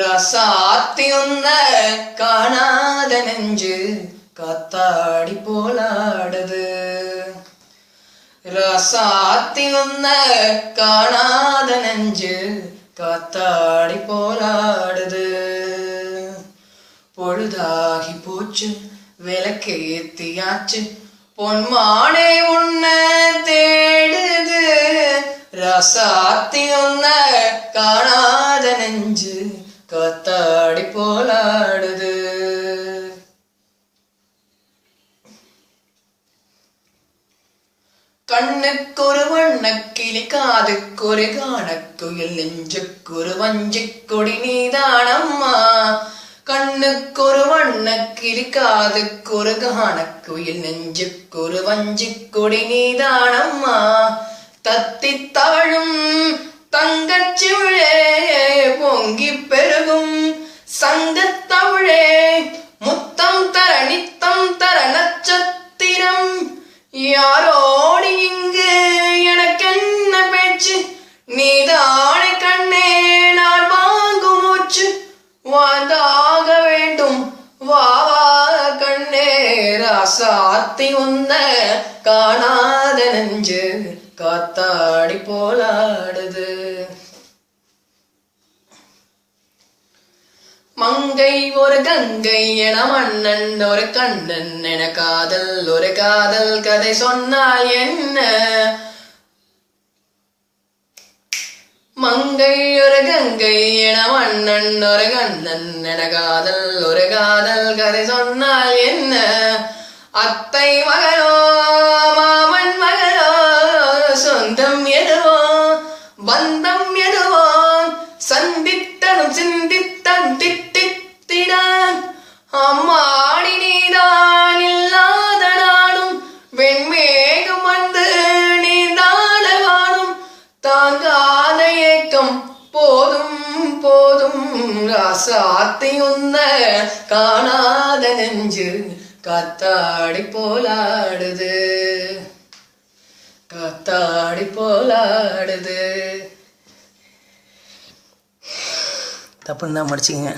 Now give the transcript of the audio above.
ரசாத்தி உன்ன காணாத நெஞ்சு காத்தாடி போலாடுது. ரசாத்தி உன்ன காணாத நெஞ்சு காத்தாடி போலாடுது. பொழுதாகி போச்சு விளக்கேத்தியாச்சு பொன்மானே உன்ன தேடுது. ரசாத்தி உன்ன காணாத நெஞ்சு காத்தாடி போலாடுது. கண்ணுக்கொரு வண்ணக்கிளி காதுக்கொரு காணக்குயில் நெஞ்சுக்கொரு வஞ்சிக் கொடி நீதானம்மா. கண்ணுக்கொரு வண்ணக்கிளி காதுக்கொரு காணக்குயில் நெஞ்சுக்கொரு வஞ்சிக் கொடி நீதானம்மா. தத்தி தவழும் தங்கச்சிவிழே பொங்கி பெருகும் சங்கத்தமிழே முத்தம் தர நித்தம் தர நட்சத்திரம். யாரோடு இங்கு எனக்கென்ன பேச்சு நீதானே கண்ணே நான் வாங்கும் மூச்சு. வாழ்ந்தாக வேண்டும் வாவா கண்ணே. ராசாத்தி உன்ன காணாத நெஞ்சு காத்தாடி போலாடுது. மங்கை ஒரு கங்கை என மன்னன் ஒரு கண்ணன் என காதல் ஒரு காதல் கதை சொன்னால் என்ன. மங்கை ஒரு கங்கை என மன்னன் ஒரு கண்ணன் என காதல் ஒரு காதல் கதை சொன்னால் என்ன. அத்தை மகனோ மாமன் மகனோ சொந்தம் எதுவோ பந்தம் எதுவோ சந்தித்தனும் சிந்தித்தன் திட்டித்திடான். அம்மாடி நீதான் இல்லாத நானும் வெண்மேகம் வந்து நீதான வானும். தாங்காத ஏக்கம் போதும் போதும். ராசாத்தி உன்ன காணாத நெஞ்சு காத்தாடி போலாடுது. காத்தாடி போலாடுது. தப்புன்னு தான் மடிச்சிங்க.